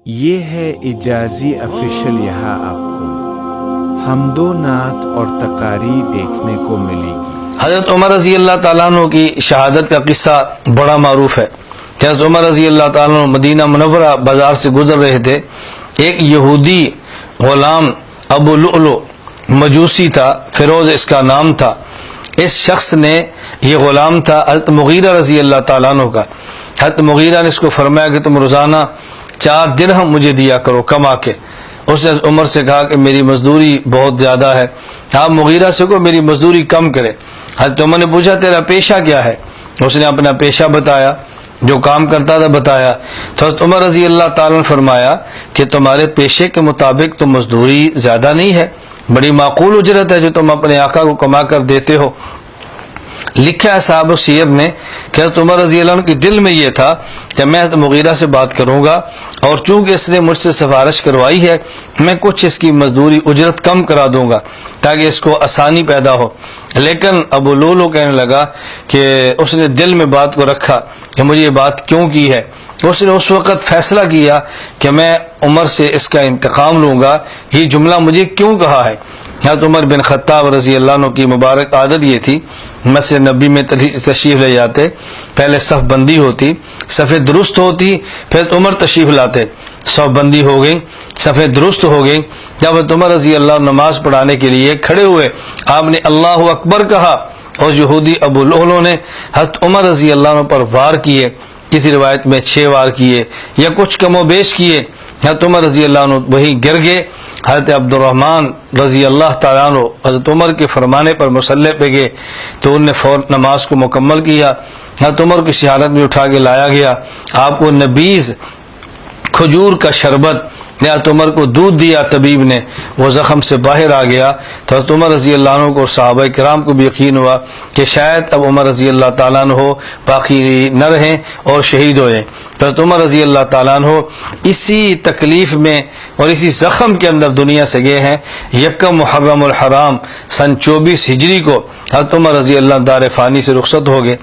ये है इजाज़ी ऑफिशियल। यहाँ आपको हमदो नात और तकारी देखने को मिलेगी। हज़रत उमर रज़ी अल्लाह ताला अन्हु की शहादत का किस्सा बड़ा मारूफ है। हज़रत उमर रज़ी अल्लाह ताला अन्हु मदीना मुनव्वरा बाज़ार से गुजर रहे थे। एक यहूदी ग़ुलाम अबू लुअलु मजूसी था, फिरोज इसका नाम था। इस शख्स ने, ये ग़ुलाम था हज़रत मुग़ीरा रज़ी अल्लाह ताला अन्हु का। हज़रत मुग़ीरा ने इसको फरमाया कि तुम रोज़ाना 4 दिरहम मुझे दिया करो कमा के। उसने उमर से कहा कि मेरी मजदूरी बहुत ज़्यादा है, आप मुग़ीरा से को मेरी मजदूरी कम करे। हज़रत उमर ने पूछा तेरा पेशा क्या है? उसने अपना पेशा बताया, जो काम करता था बताया। तो हज़रत उमर रज़ी अल्लाह ताला ने फरमाया कि तुम्हारे पेशे के मुताबिक तो मजदूरी ज़्यादा नहीं है, बड़ी माकूल उजरत है जो तुम अपने आका को कमा कर देते हो। लिखा है साहब सीर ने कि हज़रत उमर रज़ी अल्लाह के दिल में ये था कि मैं हज़रत मुग़ीरा से बात करूँगा, और चूँकि इसने मुझसे सिफारिश करवाई है मैं कुछ इसकी मजदूरी उजरत कम करा दूँगा ताकि इसको आसानी पैदा हो। लेकिन अबू लुअलु कहने लगा कि उसने दिल में बात को रखा कि मुझे ये बात क्यों की है। उसने उस वक़्त फ़ैसला किया कि मैं उमर से इसका इंतकाम लूँगा। ये जुमला मुझे क्यों कहा है? हज़रत उमर बिन ख़त्ताब रज़ी अल्लाह अन्हु की मुबारक आदत ये थी, मस्जिद नबी में तशरीफ़ ले जाते, पहले सफ़ बंदी होती, सफ़े दुरुस्त होती, फिर उमर तशरीफ़ लाते, सफ़ बंदी हो गई, सफ़े दुरुस्त हो गई। जब उमर रज़ी अल्लाह नमाज पढ़ाने के लिए खड़े हुए, आपने अल्लाहु अकबर कहा और यहूदी अबू लुअलु ने हज़रत उमर रज़ी अल्लाह पर वार किए। किसी रिवायत में 6 वार किए या कुछ कमोबेश किए। हज़रत उमर रज़ी अल्लाह वहीं गिर गए। हज़रत अब्दुर्रहमान रज़ी अल्लाह ताला अन्हु हज़रत उमर के फरमाने पर मुसल्ले पे गए तो उनने फौरन नमाज को मुकम्मल किया। हज़रत उमर की शहादत में उठा के लाया गया, आपको नबीज़ खजूर का शरबत हज़रत उमर को दूध दिया तबीब ने, वो ज़ख़म से बाहर आ गया। तो हज़रत उमर रज़ी अल्लाह अन्हु को सहाबा किराम को भी यकीन हुआ कि शायद अब उमर रज़ी अल्लाह ताला अन्हु बाकी न रहें और शहीद हो जाएं। तो हज़रत उमर रज़ी अल्लाह ताला अन्हु इसी तकलीफ़ में और इसी ज़ख़म के अंदर दुनिया से गए हैं। 1 मुहर्रमुल हराम सन 24 हिजरी को हज़रत उमर रज़ी अल्लाह दार फ़ानी से रुखसत हो गए।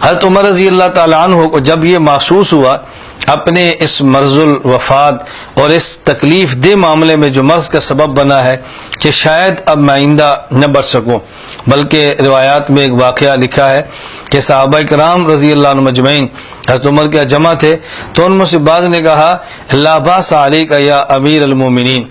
हज़रत उमर रज़ी अल्लाह ताला अन्हु को जब ये महसूस हुआ अपने इस मर्ज़ुल वफ़ात और इस तकलीफ़ दे मामले में जो मर्ज़ का सबब बना है कि शायद अब मैं आइंदा न बच सकूँ, बल्कि रिवायात में एक वाक़या लिखा है कि सहाबा किराम रज़ी अल्लाह अन्हुम अजमईन हज़रत उमर के जमा थे, तो उनमें से बाज़ ने कहा ला बास अलैका या अमीर अल मोमिनीन।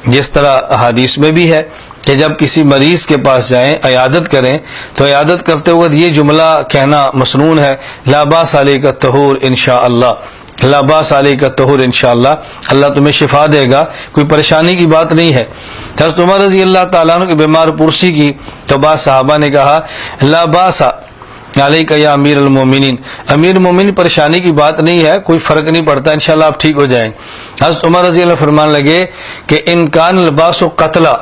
जिस तरह हदीस में भी है कि जब किसी मरीज़ के पास जाएं, अयादत करें, तो अयादत करते वक्त ये जुमला कहना मसनून है, ला बास अलैका तहूर इंशाअल्लाह, ला बास अलैका तहूर इंशाअल्लाह, अल्लाह तुम्हें शिफा देगा, कोई परेशानी की बात नहीं है। हज़रत उमर रज़ी अल्लाह ताला अन्हु की बीमार पुरसी की तो बाद सहाबा ने कहा ला बास अलैका या अमीर अल मोमिनीन, अमीर मोमिन परेशानी की बात नहीं है, कोई फ़र्क नहीं पड़ता, इंशाअल्लाह आप ठीक हो जाएंगे। हज़रत उमर रज़ी अल्लाह फरमान लगे कि इन कान लबासु क़त्ला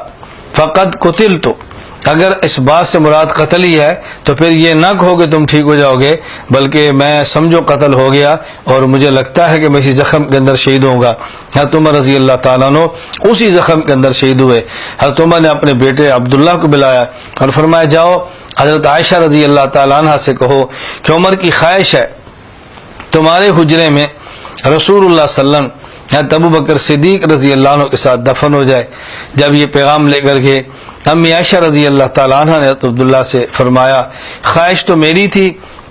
फ़क़द कुतिल, तो अगर इस बात से मुराद कत्ल ही है तो फिर ये ना कहो कि तुम ठीक हो जाओगे, बल्कि मैं समझो कत्ल हो गया और मुझे लगता है कि मैं इसी ज़ख़म के अंदर शहीद होऊंगा। हज़रत उमर रज़ी अल्लाह ताला अन्हु उसी ज़ख़म के अंदर शहीद हुए। हज़रत उमर ने अपने बेटे अब्दुल्लाह को बुलाया और फरमाया जाओ हज़रत आयशा रज़ी अल्लाह ताला अन्हा से कहो कि उमर की ख्वाहिश है तुम्हारे हुजरे में रसूलुल्लाह सल्लल्लाहु अलैहि वसल्लम हज़रत अबू बकर सिद्दीक़ रज़ी अल्लाह अन्हु के साथ दफन हो जाए। जब ये पैगाम लेकर गए, अम्मी आयशा रज़ी अल्लाह ताला अन्हा ने अब्दुल्लाह से फरमाया ख्वाहिश तो मेरी थी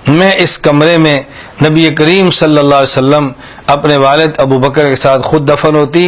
मैं इस कमरे में नबी करीम सल्लल्लाहु अलैहि वसल्लम अपने वालिद अबू बकर के साथ खुद दफन होती,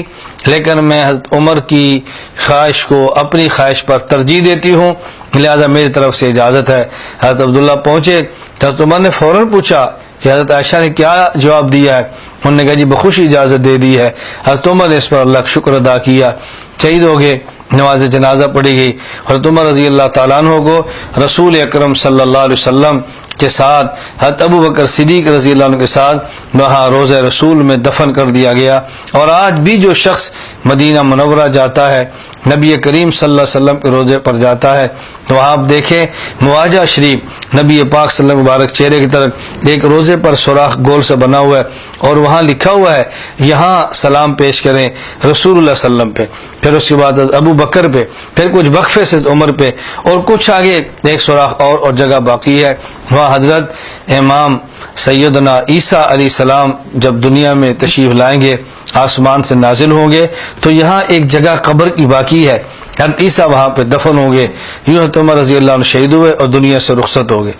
लेकिन मैं हज़रत उमर की ख्वाहिश को अपनी ख्वाहिश पर तरजीह देती हूँ, लिहाजा मेरी तरफ से इजाज़त है। हज़रत अब्दुल्लाह पहुँचे तो हज़रत उमर ने फ़ौरन पूछा कि हज़रत आयशा ने क्या जवाब दिया है? उन्होंने कहा जी बखुश इजाज़त दे दी है। हज़रत उमर ने इस पर अल्लाह का शुक्र अदा किया, शहीद हो गए, नमाज जनाजा पढ़ी गई। हज़रत उमर रज़ी अल्लाह ताला अन्हु को रसूल अकरम सल्लल्लाहु अलैहि वसल्लम के साथ हज़रत अबू बकर सिद्दीक़ रज़ी अल्लाह अन्हु के साथ वहाँ रोज़ा रसूल में दफन कर दिया गया। और आज भी जो शख्स मदीना मुनव्वरा जाता है, नबी करीम सल्लल्लाहु अलैहि वसल्लम के रोज़े पर जाता है, तो आप देखें मुआजा शरीफ नबी पाक सल्लल्लाहु मुबारक चेहरे की तरफ एक रोज़े पर सुराख गोल से बना हुआ है और वहाँ लिखा हुआ है यहाँ सलाम पेश करें रसूलुल्लाह सल्लम पे, फिर उसके बाद अबू बकर पे, फिर कुछ वक्फे से उमर पे और कुछ आगे एक सुराख और जगह बाकी है वहाँ हजरत इमाम सैयदना ईसा अलैहिस्सलाम जब दुनिया में तशरीफ लाएंगे, आसमान से नाजिल होंगे, तो यहाँ एक जगह कब्र की बाकी है, हज़रत ईसा वहाँ पे दफन होंगे। यूँ तो उमर रज़ी अल्लाह अन्हु शहीद हुए और दुनिया से रुखसत हो गए।